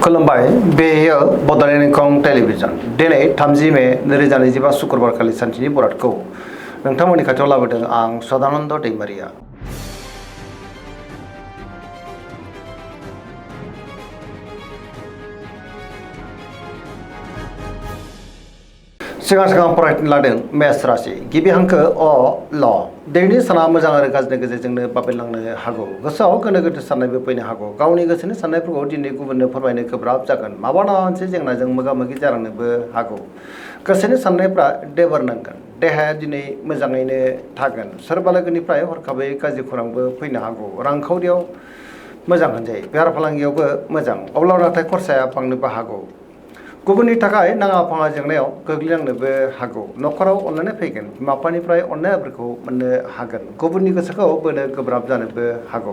खुलुमबाय बेयो बड'लेण्ड इंखं टेलिभिजन दिनै 30 मे 2025 शुक्रबार खालि सानसेनि बरादखौ नोंथांमोननि खाथियाव लाबोदों आं सदानन्द दैमारिया। सिगां फरायनो लादों मेष राशि गिबि हांखो अ ल दिनैनि साना मोजां आरो गाज्रिनि गेजेरजोंनो बाबेनलांनो हागौ। गोसोआव गोनो गोथो साननायबो फैनो हागौ। गावनि गोसोनि साननायफोरखौ दिनै गुबुननो फोरमायनो गोब्राब जागोन। माबा नङा मोनसे जेंनाजों मोगा मोगि जानांनोबो हागौ। गोसोनि साननायफ्रा देबार नांगोन। देहाया दिनै मोजाङैनो थागोन। सोरबा लोगोनिफ्राय हरखाबै गाज्रि खौरांबो फैनो हागौ। रांखावरियाव मोजां होनजायो। बेफार फालांगियावबो मोजां, अब्ला नाथाय खरसाया बांनोबो हागौ। गुबुननि थाखाय नाङा फाङा जेंनायाव गोग्लैनांनोबो हागौ। न'खराव अननाय फैगोन। बिमा बिफानिफ्राय अननाय आबोरखौ मोननो हागोन। गुबुननि गोसोखौ बोनो गोब्राब जानोबो हागौ।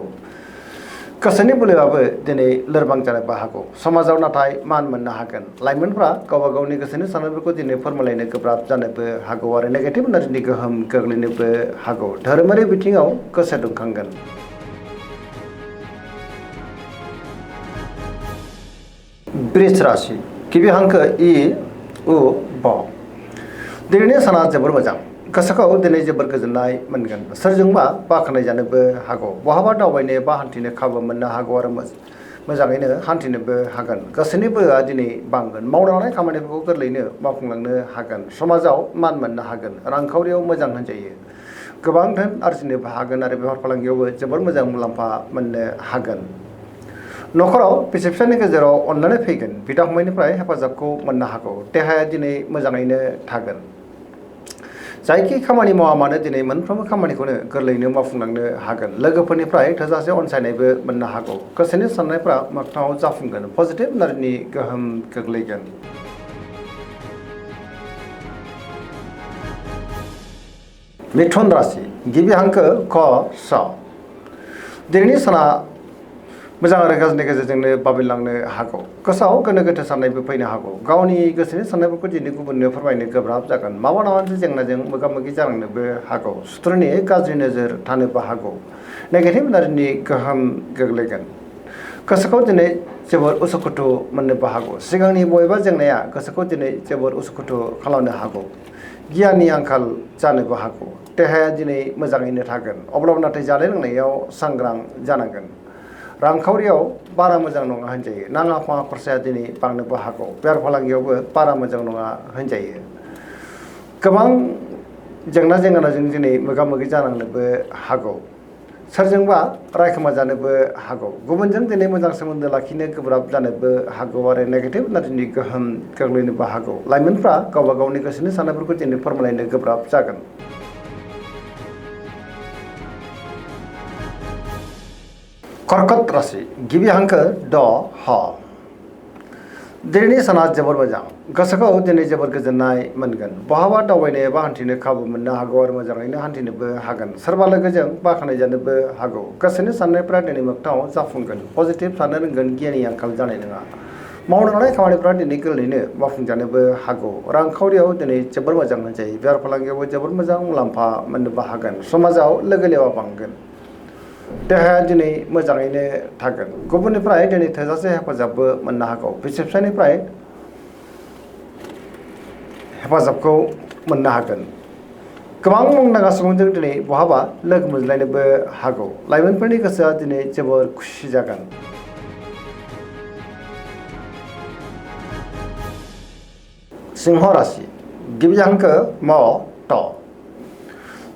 गोसोनि बोलोआबो दिनै लोरबां जानोबो हागौ। समाजाव नाथाय मान मोननो हागोन। लाइमोनफ्रा गावबा गावनि गोसोनि साननायफोरखौ दिनै फोरमायलायनो गोब्राब जानोबो हागौ आरो नेगेटिभ एनार्जिनि गोहोम गोग्लैनोबो हागौ। धोरोमारि बिथिङाव गोसो दुंखांगोन। वृष राशि गिबि हांखो इ उ ब दिनैनि साना जोबोर मोजां। गोसोखौ दिनै जोबोर गोजोननाय मोनगोन। सोरजोंबा बाख्नाय जानोबो हागौ। बहाबा दावबायनो बा हान्थिनो खाबु मोननो हागौ आरो मोजाङैनो हान्थिनोबो हागोन। गोसोनि बोलोआ दिनै बांगोन। मावनो लानाय खामानिफोरखौ गोरलैयैनो मावफुंलांनो हागोन। समाजाव मान मोननो हागोन। रांखावरियाव मोजां होनजायो। गोबां धोन आरजिनोबो हागोन आरो बेफार फालांगियावबो जोबोर मोजां मुलाम्फा मोननो हागोन। न'खराव बिसि फिसायनि गेजेराव अनलायनाय फैगोन। बिदा फंबायनिफ्राय हेफाजाबखौ मोननो हागौ। देहाया दिनै मोजाङैनो थागोन। जायखि खामानि मावा मानो दिनै मोनफ्रोमबो खामानिखौनो गोरलैयैनो मावफुंलांनो हागोन। लोगोफोरनिफ्राय थोजासे अनसायनायबो मोननो हागौ। गोसोनि साननायफ्रा मोगथाङाव जाफुंगोन। पजिटिभ एनार्जिनि गोहोम गोग्लैगोन। मिथुन राशि गिबि हांखो क स दिनैनि साना मोजां आरो गाज्रिनि गेजेरजोंनो बाबेनलांनो हागौ। गोसोआव गोनो गोथो साननायबो फैनो हागौ। गावनि गोसोनि साननायफोरखौ दिनै गुबुननो फोरमायनो गोब्राब जागोन। माबा नङा मोनसे जेंनाजों मोगा मोगि जानांनोबो हागौ। सुथुरनि गाज्रि नोजोर थानोबो हागौ। नेगेटिभ एनार्जिनि गोहोम गोग्लैगोन। गोसोखौ दिनै जोबोर उसुखुथु मोननोबो हागौ। सिगांनि बबेबा जेंनाया गोसोखौ दिनै जोबोर उसुखुथु खालामनो हागौ। गियाननि आंखाल जानोबो हागौ। देहाया दिनै मोजाङैनो थागोन। अब्लाबो नाथाय जानाय लोंनायाव सांग्रां जानांगोन। रांखावरियाव बारा मोजां नङा होनजायो। नाङा फाङा खरसाया दिनै बांनोबो हागौ। बेफार फालांगियावबो बारा मोजां नङा होनजायो। गोबां जेंनाजों दिनै मोगा मोगि जानांनोबो हागौ। सोरजोंबा रायखोमा जानोबो हागौ। गुबुनजों दिनै मोजां सोमोन्दो लाखिनो गोब्राब जानोबो हागौ आरो नेगेटिभ एनार्जिनि गोहोम गोग्लैनोबो हागौ। लाइमोनफ्रा गावबा गावनि गोसोनि साननायफोरखौ दिनै फोरमायलायनो गोब्राब जागोन। कर्कट राशि गिबि हांखो ड ह दिनैनि साना जोबोर मोजां। गोसोखौ दिनै जोबोर गोजोननाय मोनगोन। बहाबा दावबायनो एबा हान्थिनो खाबु मोननो हागौ आरो मोजाङैनो हान्थिनोबो हागोन। सोरबा लोगोजों बाख्नाय जानोबो हागौ। गोसोनि साननायफ्रा दिनै मोगथाङाव जाफुंगोन। पजिटिभ साननो रोंगोन। गियाननि आंखाल जानाय नङा। मावनो लानाय खामानिफ्रा दिनै गोरलैयैनो मावफुंजानोबो हागौ। रांखावरियाव दिनै जोबोर मोजां होनजायो। बेफार फालांगियावबो जोबोर मोजां मुलाम्फा मोननोबो हागोन। समाजाव लोगो लेवा बांगोन। देहाया दिनै मोजाङैनो थागोन। गुबुननिफ्राय दिनै थोजासे हेफाजाबबो मोननो हागौ। बिसि फिसायनिफ्राय हेफाजाबखौ मोननो हागोन। गोबां मुंदांखा सुबुंजों दिनै बहाबा लोगो मोनज्लायनोबो हागौ। लाइमोनफोरनि गोसोआ दिनै जोबोर खुसि जागोन। सिंह राशि गिबि हांखो म ट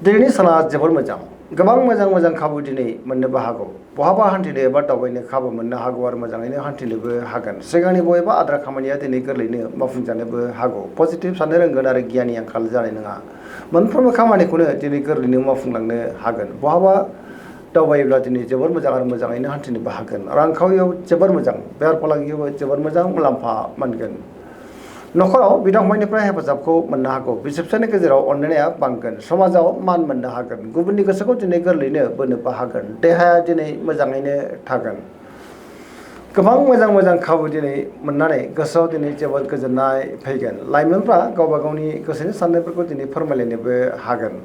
दिनैनि साना जोबोर मोजां। गोबां मोजां खाबु दिनै मोननोबो हागौ। बहाबा हान्थिनो एबा दावबायनो खाबु मोननो हागौ आरो मोजाङैनो हान्थिनोबो हागोन। सिगांनि बबेबा आद्रा खामानिया दिनै गोरलैयैनो मावफुंजानोबो हागौ। पजिटिभ साननो रोंगोन आरो गियाननि आंखाल जानाय नङा। मोनफ्रोमबो खामानिखौनो दिनै गोरलैयैनो मावफुंलांनो हागोन। बहाबा दावबायोब्ला दिनै जोबोर मोजां आरो मोजाङैनो हान्थिनोबो हागोन। रांखावरियाव जोबोर मोजां। बेफार फालांगियावबो जोबोर मोजां मुलाम्फा मोनगोन। न'खराव बिदा फंबायनिफ्राय हेफाजाबखौ मोननो हागौ। बिसि फिसायनि गेजेराव अनलायनाया बांगोन। समाजाव मान मोननो हागोन। गुबुननि गोसोखौ दिनै गोरलैयैनो बोनोबो हागोन। देहाया दिनै मोजाङैनो थागोन। गोबां मोजां खाबु दिनै मोननानै गोसोआव दिनै जोबोर गोजोननाय फैगोन। लाइमोनफ्रा गावबा गावनि गोसोनि साननायफोरखौ दिनै फोरमायलायनोबो हागोन।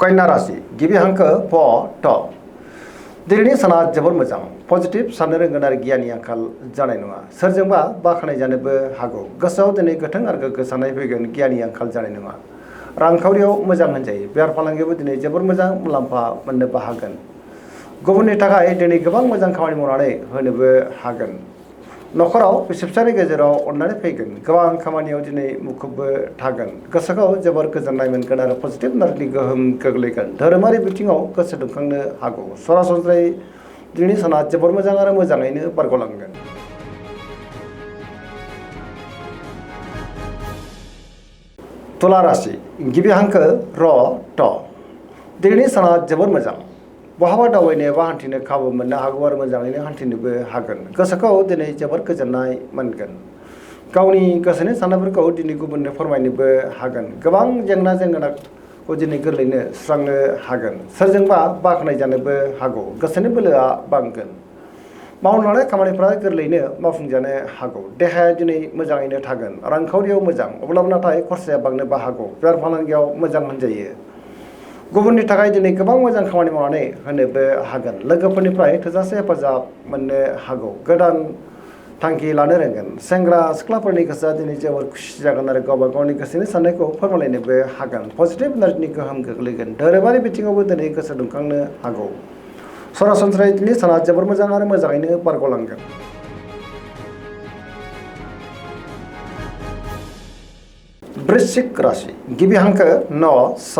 कन्या राशि गिबि हांखो प ट दिनैनि साना जोबोर मोजां पजिटिभ साननो रोंगोन आरो गियाननि आंखाल जानाय नङा सोरजोंबा बाख्नाय जानोबो हागौ गोसोआव दिनै गोथों आरो गोग्गो साननाय फैगोन गियाननि आंखाल जानाय नङा रांखावरियाव मोजां होनजायो बेफार फालांगियावबो दिनै जोबोर मोजां मुलाम्फा मोननोबो हागोन गुबुननि थाखाय दिनै गोबां मोजां खामानि मावनानै होनोबो हागोन न'खराव बिसिफिसायनि गेजेराव अननानै फैगोन गोबां खामानियाव दिनै मुखुबबो थागोन गोसोखौ जोबोर गोजोननाय मोनगोन आरो पजिटिभ एनार्जिनि गोहोम गोग्लैगोन धोरोमारि बिथिङाव गोसो दुंखांनो हागौ सरासनस्रायै दिनैनि साना जोबोर मोजां आरो मोजाङैनो बारग'लांगोन तुला राशि गिबि हांखो र ट दिनैनि साना जोबोर मोजां बहाबा दावबायनो एबा हान्थिनो खाबु मोननो हागौ आरो मोजाङैनो हान्थिनोबो हागोन गोसोखौ दिनै जोबोर गोजोननाय मोनगोन गावनि गोसोनि साननायफोरखौ दिनै गुबुननो फोरमायनोबो हागोन गोबां जेंना जेंगोनाखौ दिनै गोरलैनो सुस्रांनो हागोन सोरजोंबा बाख्नाय जानोबो हागौ गोसोनि बोलोआ बांगोन मावनो लानाय खामानिफ्रा गोरलैनो मावफुंजानो हागौ देहाया दिनै मोजाङैनो थागोन रांखावरियाव मोजां अब्लाबो नाथाय खरसाया बांनोबो हागौ बेफार फालांगियाव मोजां होनजायो गुबुननि थाखाय दिनै गोबां मोजां खामानि मावनानै होनोबो हागोन लोगोफोरनिफ्राय थोजासे हेफाजाब मोननो हागौ गोदान थांखि लानो रोंगोन सेंग्रा सिख्लाफोरनि गोसोआ दिनै जोबोर खुसि जागोन आरो गावबा गावनि गोसोनि साननायखौ फोरमायलायनोबो हागोन पजिटिभ एनार्जिनि गोहोम गोग्लैगोन धोरोमारि बिथिङावबो दिनै गोसो दुंखांनो हागौ सरासनस्रायै दिनै साना जोबोर मोजां आरो मोजाङैनो बारग'लांगोन वृश्चिक राशि गिबि हांखो न स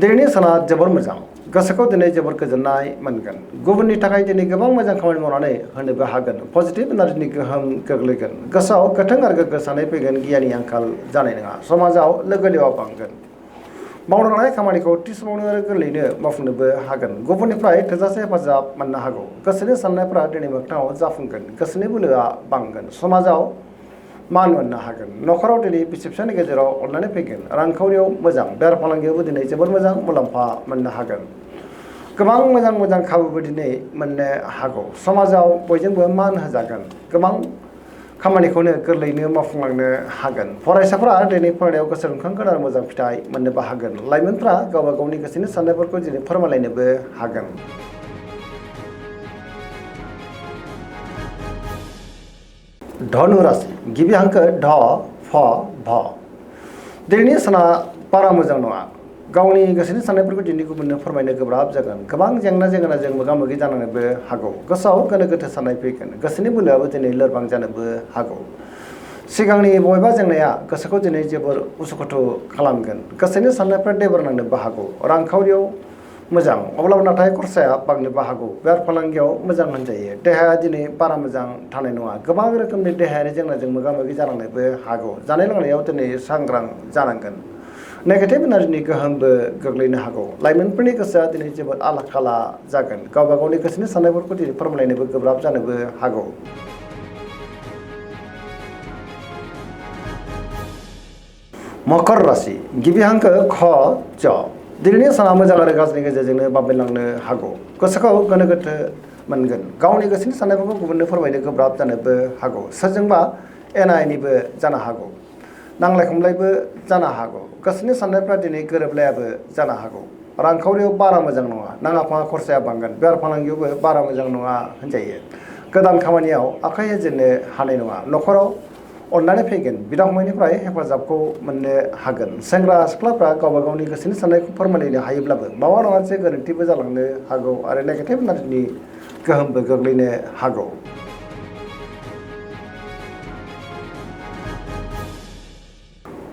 दिनैनि साना जोबोर मोजां गोसोखौ दिनै जोबोर गोजोननाय मोनगोन गुबुननि थाखाय दिनै गोबां मोजां खामानि मावनानै होनोबो हागोन पजिटिभ एनार्जिनि गोहोम गोग्लैगोन गोसोआव गोथों आरो गोग्गो साननाय फैगोन गियाननि आंखाल जानाय नङा समाजाव लोगो लेवा बांगोन मावनो लानाय खामानिखौ थि समावनो आरो गोरलैनो मावफुंनोबो हागोन गुबुननिफ्राय थोजासे हेफाजाब मोननो हागौ गोसोनि साननायफ्रा दिनै मोगथाङाव जाफुंगोन गोसोनि बोलोआ बांगोन समाजाव मान मोननो हागोन न'खराव दिनै बिसि फिसायनि गेजेराव अननानै फैगोन रांखावरियाव मोजां बेफार फालांगियावबो दिनै जोबोर मोजां मुलाम्फा मोननो हागोन गोबां मोजां खाबुबो दिनै मोननो हागौ समाजाव बयजोंबो मान होजागोन गोबां खामानिखौनो गोरलैयैनो मावफुंलांनो हागोन फरायसाफोरा दिनै फरायनायाव गोसो दुंखांगोन आरो मोजां फिथाइ मोननोबो हागोन लाइमोनफ्रा गावबा गावनि गोसोनि साननायफोरखौ दिनै फोरमायलायनोबो हागोन धनु राशि गिबि हांखो ढ फ भ दिनैनि साना बारा मोजां नङा गावनि गोसोनि साननायफोरखौ दिनै गुबुननो फोरमायनो गोब्राब जागोन गोबां जेंना जेंगोनाजों मोगा मोगि जानांनोबो हागौ गोसोआव गोनो गोथो साननाय फैगोन गोसोनि बोलोआबो दिनै लोरबां जानोबो हागौ सिगांनि बबेबा जेंनाया गोसोखौ दिनै जोबोर उसुखुथु खालामगोन गोसोनि साननायफ्रा देबर नांनोबो हागौ रांखावरियाव मोजां अब्लाबो नाथाय खरसाया बांनोबो हागौ बेफार फालांगियाव मोजां होनजायो देहाया दिनै बारा मोजां थानाय नङा गोबां रोखोमनि देहायारि जेंनाजों मोगा मोगि जानांनोबो हागौ जानाय लोंनायाव दिनै सांग्रां जानांगोन नेगेटिभ एनार्जिनि गोहोमबो गोग्लैनो हागौ लाइमोनफोरनि गोसोआ दिनै जोबोद आला खाला जागोन गावबा गावनि गोसोनि साननायफोरखौ दिनै फोरमायलायनोबो गोब्राब जानोबो हागौ मकर राशि गिबि हांखो ख च दिनैनि साना मोजां आरो गाज्रिनि गेजेरजोंनो बाबेनलांनो हागौ गोसोखौ गोनो गोथो मोनगोन गावनि गोसोनि साननायफोरखौ गुबुननो फोरमायनो गोब्राब जानोबो हागौ सोरजोंबा एना एनिबो जानो हागौ नांलाय खमलायबो जानो हागौ गोसोनि साननायफ्रा दिनै गोरोबलायाबो जानो हागौ रांखावरियाव बारा मोजां नङा नाङा फाङा खरसाया बांगोन बेफार फालांगियावबो बारा मोजां नङा होनजायो गोदान खामानियाव आखाइ होजेननो हानाय नङा न'खराव अननानै फैगोन बिदा फंबायनिफ्राय हेफाजाबखौ मोननो हागोन सेंग्रा सिख्लाफ्रा गावबा गावनि गोसोनि साननायखौ फोरमायलायनो हायोब्लाबो माबा नङा मोनसे गोरोन्थिबो जालांनो हागौ आरो नेगेटिभ एनार्जिनि गोहोमबो गोग्लैनो हागौ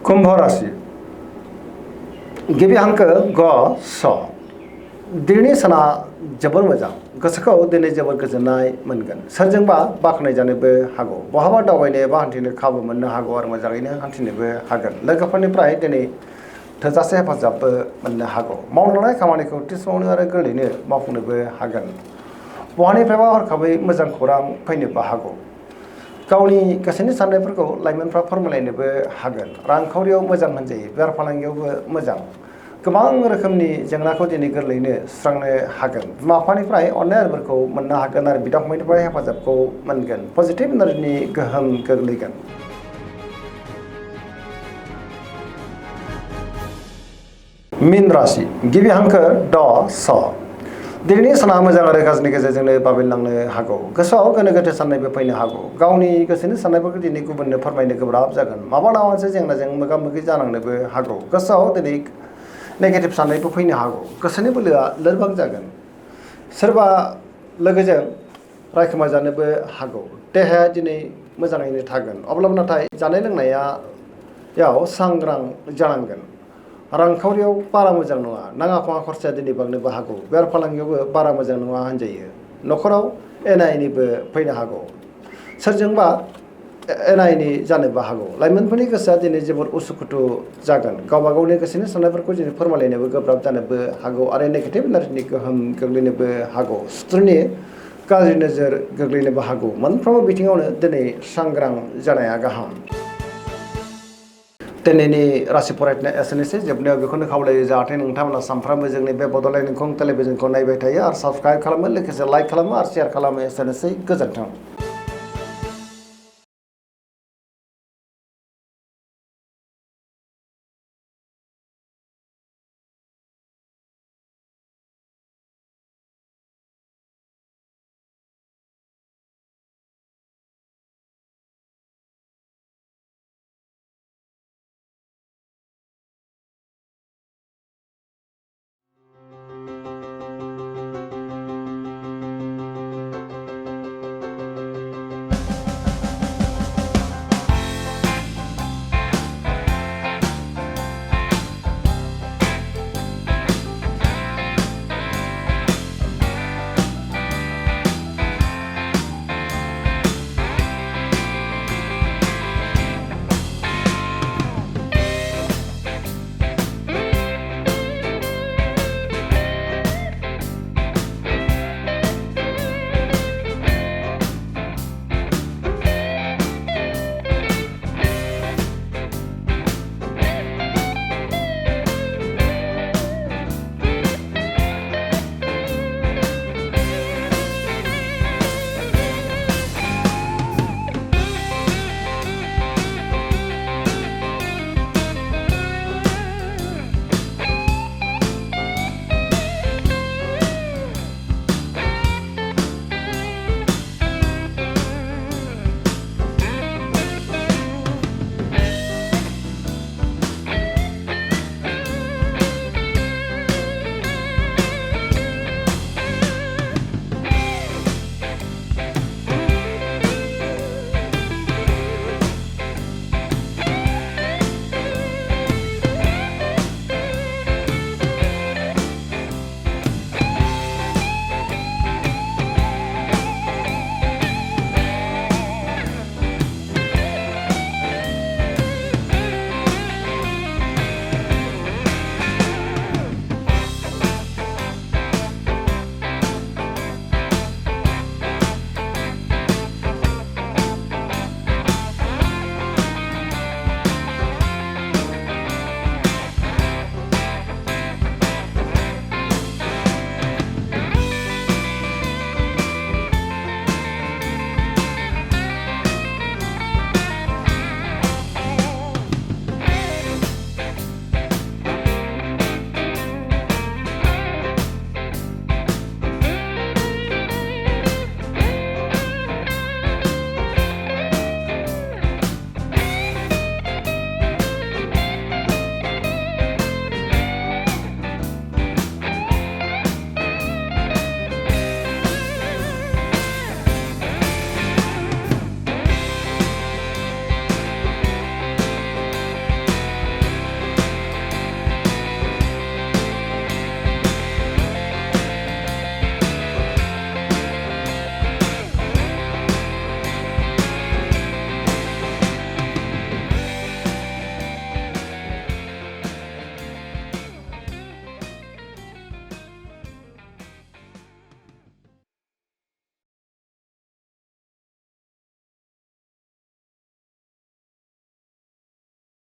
कुम्भ राशि गिबि हांखो ग स दिनैनि साना जोबोर मोजां गोसोखौ दिनै जोबोर गोजोननाय मोनगोन सोरजोंबा बाख्नाय जानोबो हागौ बहाबा दावबायनो एबा हान्थिनो खाबु मोननो हागौ आरो मोजाङैनो हान्थिनोबो हागोन लोगोफोरनिफ्राय दिनै थोजासे हेफाजाबबो मोननो हागौ मावनो लानाय खामानिखौ थि समावनो आरो गोरलैनो मावफुंनोबो हागोन बहानिफ्रायबा हरखाबै मोजां खौरां फैनोबो हागौ गावनि गोसोनि साननायफोरखौ लाइमोनफ्रा फोरमायलायनोबो हागोन रांखावरियाव मोजां होनजायो बेफार फालांगियावबो मोजां गोबां रोखोमनि जेंनाखौ दिनै गोरलैनो सुस्रांनो हागोन बिमा बिफानिफ्राय अननाय आरिफोरखौ मोननो हागोन आरो बिदा फंबायनिफ्राय हेफाजाबखौ मोनगोन पजिटिभ एनार्जिनि गोहोम गोग्लैगोन मीन राशि गिबि हांखो ड स दिनैनि साना मोजां आरो गाज्रिनि गेजेरजोंनो बाबेनलांनो हागौ गोसोआव गोनो गोथो साननायबो फैनो हागौ गावनि गोसोनि साननायफोरखौ दिनै गुबुननो फोरमायनो गोब्राब जागोन माबा मोनसे जेंनाजों मोगा मोगि जानांनोबो हागौ गोसोआव दिनै नेगेटिभ साननायबो फैनो हागौ गोसोनि बोलोआ लोरबां जागोन सोरबा लोगोजों रायखोमा जानोबो हागौ देहाया दिनै मोजाङैनो थागोन अब्लाबो नाथाय जानाय लोंनायाव सांग्रां जानांगोन रांखावरियाव बारा मोजां नङा नाङा फाङा खरसाया दिनै बांनोबो हागौ बेफार फालांगियावबो बारा मोजां नङा होनजायो न'खराव एना एनिबो फैनो हागौ सोरजोंबा एना एनि जानोबो हागौ लाइमोनफोरनि गोसोआ दिनै जोबोद उसुखुथु जागोन गावबा गावनि गोसोनि साननायफोरखौ दिनै फोरमायलायनोबो गोब्राब जानोबो हागौ आरो नेगेटिभ एनार्जिनि गोहोम गोग्लैनोबो हागौ सुथुरनि गाज्रि नोजोर गोग्लैनोबो हागौ मोनफ्रोमबो बिथिङावनो दिनै सांग्रां जानाया गाहाम दिनैनि राशि फरायनाया एसेनोसै जोबनायाव बेखौनो खावलायो जाहाथे नोंथांमोना सानफ्रामबो जोंनि बे बड'लेण्ड इंखं टेलिभिजनखौ नायबाय थायो आरो साबस्क्राइब खालामो लोगोसे लाइक खालामो आरो शेयार खालामो एसेनोसै गोजोन्थों।